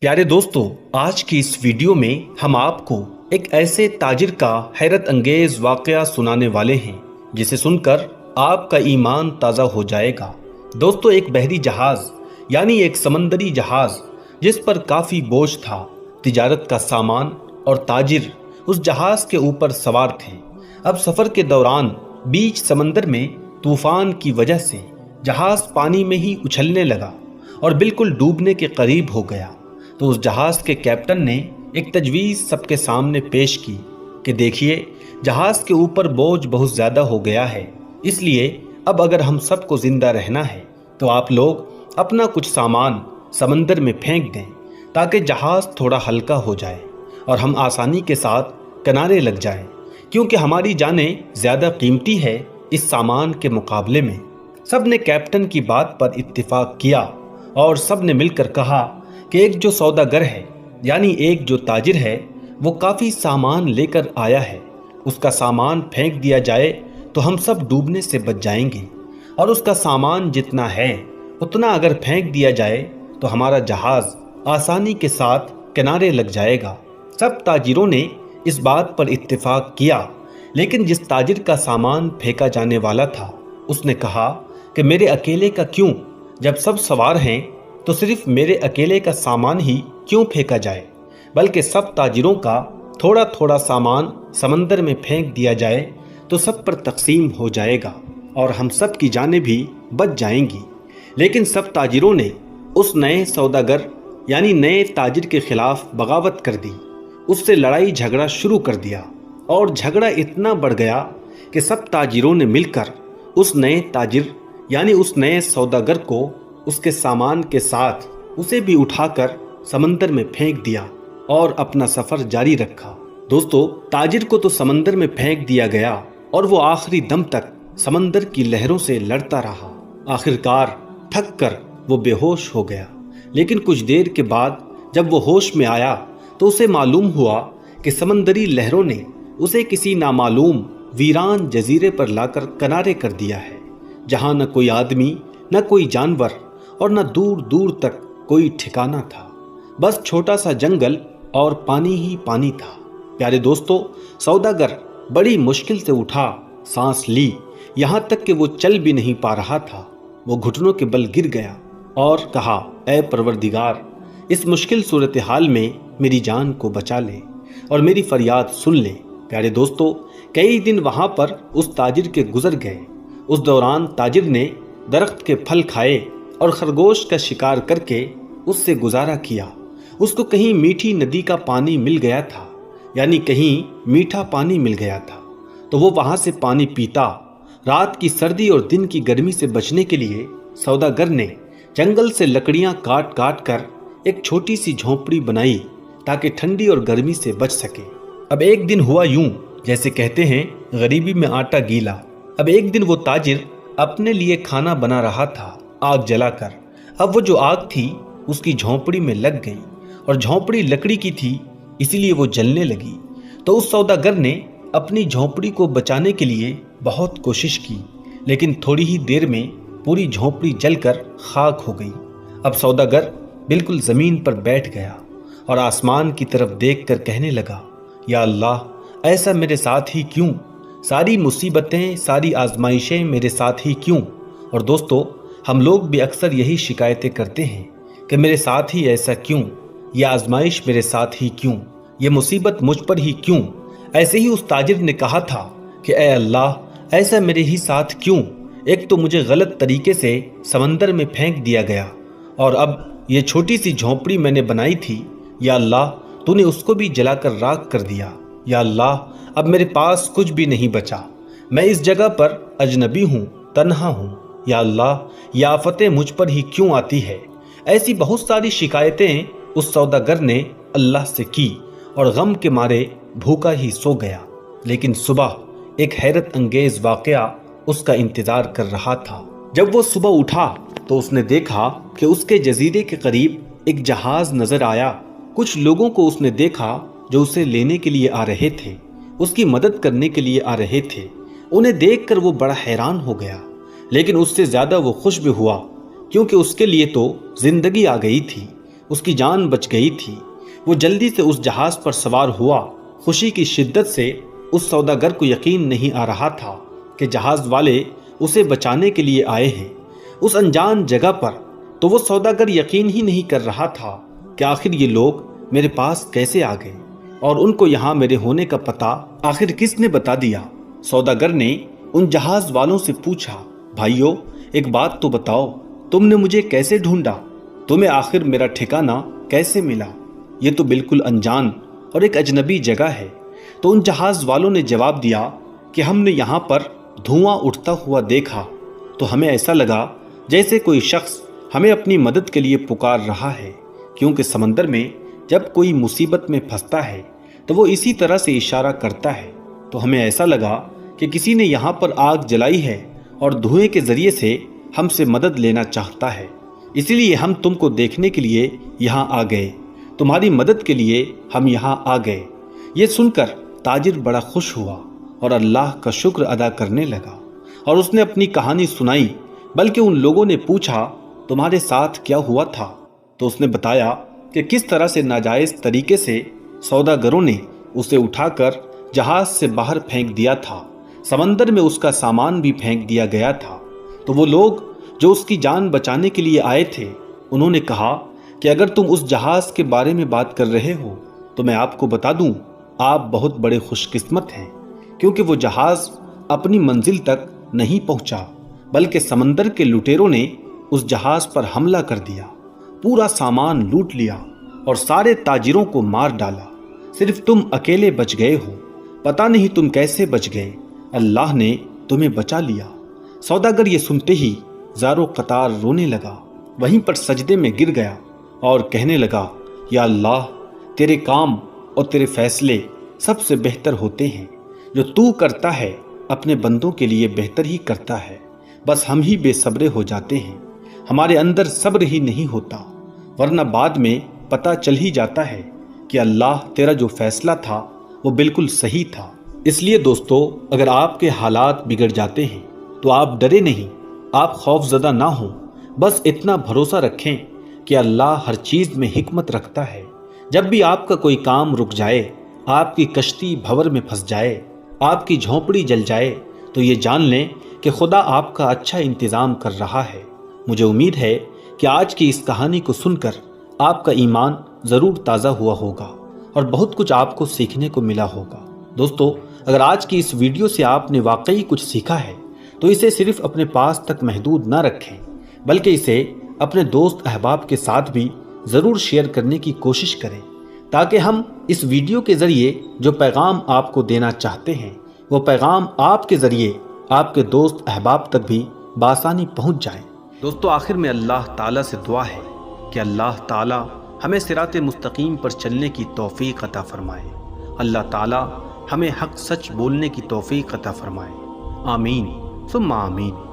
प्यारे दोस्तों, आज की इस वीडियो में हम आपको एक ऐसे ताजिर का हैरत अंगेज वाकया सुनाने वाले हैं जिसे सुनकर आपका ईमान ताज़ा हो जाएगा। दोस्तों, एक बहरी जहाज यानी एक समंदरी जहाज जिस पर काफ़ी बोझ था, तिजारत का सामान और ताजिर उस जहाज के ऊपर सवार थे। अब सफ़र के दौरान बीच समंदर में तूफान की वजह से जहाज पानी में ही उछलने लगा और बिल्कुल डूबने के करीब हो गया। तो उस जहाज के कैप्टन ने एक तजवीज़ सबके सामने पेश की कि देखिए, जहाज के ऊपर बोझ बहुत ज़्यादा हो गया है, इसलिए अब अगर हम सबको ज़िंदा रहना है तो आप लोग अपना कुछ सामान समंदर में फेंक दें ताकि जहाज थोड़ा हल्का हो जाए और हम आसानी के साथ किनारे लग जाएं, क्योंकि हमारी जानें ज़्यादा कीमती है इस सामान के मुकाबले में। सब ने कैप्टन की बात पर इत्तेफाक किया और सब ने मिलकर कहा कि एक जो सौदागर है यानी एक जो ताजिर है वो काफ़ी सामान लेकर आया है, उसका सामान फेंक दिया जाए तो हम सब डूबने से बच जाएंगे, और उसका सामान जितना है उतना अगर फेंक दिया जाए तो हमारा जहाज़ आसानी के साथ किनारे लग जाएगा। सब ताजिरों ने इस बात पर इत्तेफाक किया, लेकिन जिस ताजिर का सामान फेंका जाने वाला था उसने कहा कि मेरे अकेले का क्यों, जब सब सवार हैं तो सिर्फ मेरे अकेले का सामान ही क्यों फेंका जाए, बल्कि सब ताजिरों का थोड़ा थोड़ा सामान समंदर में फेंक दिया जाए तो सब पर तकसीम हो जाएगा और हम सब की जानें भी बच जाएंगी। लेकिन सब ताजिरों ने उस नए सौदागर यानी नए ताजिर के खिलाफ बगावत कर दी, उससे लड़ाई झगड़ा शुरू कर दिया और झगड़ा इतना बढ़ गया कि सब ताजिरों ने मिलकर उस नए ताजिर यानी उस नए सौदागर को उसके सामान के साथ उसे भी उठाकर समंदर में फेंक दिया और अपना सफर जारी रखा। दोस्तों, ताजिर को तो समंदर में फेंक दिया गया और वो आखिरी दम तक समंदर की लहरों से लड़ता रहा। आखिरकार थक कर वो बेहोश हो गया, लेकिन कुछ देर के बाद जब वो होश में आया तो उसे मालूम हुआ कि समंदरी लहरों ने उसे किसी नामालूम वीरान जजीरे पर लाकर किनारे कर दिया है, जहाँ न कोई आदमी, न कोई जानवर और न दूर दूर तक कोई ठिकाना था, बस छोटा सा जंगल और पानी ही पानी था। प्यारे दोस्तों, सौदागर बड़ी मुश्किल से उठा, सांस ली, यहाँ तक कि वो चल भी नहीं पा रहा था। वो घुटनों के बल गिर गया और कहा, ऐ परवरदिगार, इस मुश्किल सूरत हाल में मेरी जान को बचा ले और मेरी फरियाद सुन ले। प्यारे दोस्तों, कई दिन वहाँ पर उस ताजिर के गुजर गए। उस दौरान ताजिर ने दरख्त के फल खाए और खरगोश का शिकार करके उससे गुजारा किया। उसको कहीं मीठी नदी का पानी मिल गया था, यानी कहीं मीठा पानी मिल गया था, तो वो वहाँ से पानी पीता। रात की सर्दी और दिन की गर्मी से बचने के लिए सौदागर ने जंगल से लकड़ियाँ काट काट कर एक छोटी सी झोंपड़ी बनाई ताकि ठंडी और गर्मी से बच सके। अब एक दिन हुआ यूं, जैसे कहते हैं गरीबी में आटा गीला। अब एक दिन वो ताजिर अपने लिए खाना बना रहा था आग जलाकर। अब वो जो आग थी उसकी झोंपड़ी में लग गई और झोंपड़ी लकड़ी की थी, इसीलिए वो जलने लगी। तो उस सौदागर ने अपनी झोंपड़ी को बचाने के लिए बहुत कोशिश की, लेकिन थोड़ी ही देर में पूरी झोंपड़ी जलकर खाक हो गई। अब सौदागर बिल्कुल ज़मीन पर बैठ गया और आसमान की तरफ देखकर कहने लगा, या अल्लाह, ऐसा मेरे साथ ही क्यों? सारी मुसीबतें, सारी आजमाइशें मेरे साथ ही क्यों? और दोस्तों, हम लोग भी अक्सर यही शिकायतें करते हैं कि मेरे साथ ही ऐसा क्यों, यह आजमाइश मेरे साथ ही क्यों, ये मुसीबत मुझ पर ही क्यों। ऐसे ही उस ताजिर ने कहा था कि ऐ अल्लाह, ऐसा मेरे ही साथ क्यों? एक तो मुझे गलत तरीके से समंदर में फेंक दिया गया और अब ये छोटी सी झोंपड़ी मैंने बनाई थी, या अल्लाह, तूने उसको भी जलाकर राख कर दिया। या अल्लाह, अब मेरे पास कुछ भी नहीं बचा, मैं इस जगह पर अजनबी हूँ, तन्हा हूँ। या अल्लाह, ये आफतें मुझ पर ही क्यों आती है? ऐसी बहुत सारी शिकायतें उस सौदागर ने अल्लाह से की और गम के मारे भूखा ही सो गया। लेकिन सुबह एक हैरत अंगेज वाकया उसका इंतजार कर रहा था। जब वो सुबह उठा तो उसने देखा कि उसके जजीरे के करीब एक जहाज नजर आया। कुछ लोगों को उसने देखा जो उसे लेने के लिए आ रहे थे, उसकी मदद करने के लिए आ रहे थे। उन्हें देखकर वो बड़ा हैरान हो गया, लेकिन उससे ज़्यादा वो खुश भी हुआ, क्योंकि उसके लिए तो जिंदगी आ गई थी। اس کی جان بچ گئی تھی۔ وہ جلدی سے اس جہاز پر سوار ہوا۔ خوشی کی شدت سے اس سوداگر کو یقین نہیں آ رہا تھا کہ جہاز والے اسے بچانے کے لیے آئے ہیں اس انجان جگہ پر۔ تو وہ سوداگر یقین ہی نہیں کر رہا تھا کہ آخر یہ لوگ میرے پاس کیسے آ گئے، اور ان کو یہاں میرے ہونے کا پتہ آخر کس نے بتا دیا۔ سوداگر نے ان جہاز والوں سے پوچھا، بھائیو ایک بات تو بتاؤ، تم نے مجھے کیسے ڈھونڈا؟ تمہیں آخر میرا ٹھکانہ کیسے ملا؟ یہ تو بالکل انجان اور ایک اجنبی جگہ ہے۔ تو ان جہاز والوں نے جواب دیا کہ ہم نے یہاں پر دھواں اٹھتا ہوا دیکھا تو ہمیں ایسا لگا جیسے کوئی شخص ہمیں اپنی مدد کے لیے پکار رہا ہے، کیونکہ سمندر میں جب کوئی مصیبت میں پھنستا ہے تو وہ اسی طرح سے اشارہ کرتا ہے۔ تو ہمیں ایسا لگا کہ کسی نے یہاں پر آگ جلائی ہے اور دھوئیں کے ذریعے سے ہم سے مدد لینا چاہتا ہے، اسی لیے ہم تم کو دیکھنے کے لیے یہاں آ گئے، تمہاری مدد کے لیے ہم یہاں آ گئے۔ یہ سن کر تاجر بڑا خوش ہوا اور اللہ کا شکر ادا کرنے لگا، اور اس نے اپنی کہانی سنائی۔ بلکہ ان لوگوں نے پوچھا، تمہارے ساتھ کیا ہوا تھا؟ تو اس نے بتایا کہ کس طرح سے ناجائز طریقے سے سوداگروں نے اسے اٹھا کر جہاز سے باہر پھینک دیا تھا، سمندر میں اس کا سامان بھی پھینک دیا گیا تھا۔ تو وہ لوگ جو اس کی جان بچانے کے لیے آئے تھے، انہوں نے کہا کہ اگر تم اس جہاز کے بارے میں بات کر رہے ہو تو میں آپ کو بتا دوں، آپ بہت بڑے خوش قسمت ہیں، کیونکہ وہ جہاز اپنی منزل تک نہیں پہنچا، بلکہ سمندر کے لٹیروں نے اس جہاز پر حملہ کر دیا، پورا سامان لوٹ لیا اور سارے تاجروں کو مار ڈالا۔ صرف تم اکیلے بچ گئے ہو، پتہ نہیں تم کیسے بچ گئے، اللہ نے تمہیں بچا لیا۔ سوداگر یہ سنتے ہی زاروں قطار رونے لگا، وہیں پر سجدے میں گر گیا اور کہنے لگا، یا اللہ، تیرے کام اور تیرے فیصلے سب سے بہتر ہوتے ہیں، جو تو کرتا ہے اپنے بندوں کے لیے بہتر ہی کرتا ہے، بس ہم ہی بے صبرے ہو جاتے ہیں، ہمارے اندر صبر ہی نہیں ہوتا، ورنہ بعد میں پتہ چل ہی جاتا ہے کہ اللہ تیرا جو فیصلہ تھا وہ بالکل صحیح تھا۔ اس لیے دوستو، اگر آپ کے حالات بگڑ جاتے ہیں تو آپ ڈرے نہیں، آپ خوف زدہ نہ ہوں، بس اتنا بھروسہ رکھیں کہ اللہ ہر چیز میں حکمت رکھتا ہے۔ جب بھی آپ کا کوئی کام رک جائے، آپ کی کشتی بھور میں پھنس جائے، آپ کی جھونپڑی جل جائے، تو یہ جان لیں کہ خدا آپ کا اچھا انتظام کر رہا ہے۔ مجھے امید ہے کہ آج کی اس کہانی کو سن کر آپ کا ایمان ضرور تازہ ہوا ہوگا اور بہت کچھ آپ کو سیکھنے کو ملا ہوگا۔ دوستو، اگر آج کی اس ویڈیو سے آپ نے واقعی کچھ سیکھا ہے تو اسے صرف اپنے پاس تک محدود نہ رکھیں، بلکہ اسے اپنے دوست احباب کے ساتھ بھی ضرور شیئر کرنے کی کوشش کریں، تاکہ ہم اس ویڈیو کے ذریعے جو پیغام آپ کو دینا چاہتے ہیں وہ پیغام آپ کے ذریعے آپ کے دوست احباب تک بھی بآسانی پہنچ جائیں۔ دوستو، آخر میں اللہ تعالیٰ سے دعا ہے کہ اللہ تعالیٰ ہمیں صراط مستقیم پر چلنے کی توفیق عطا فرمائے۔ اللہ تعالیٰ ہمیں حق سچ بولنے کی توفیق عطا فرمائے۔ آمین ثم آمین۔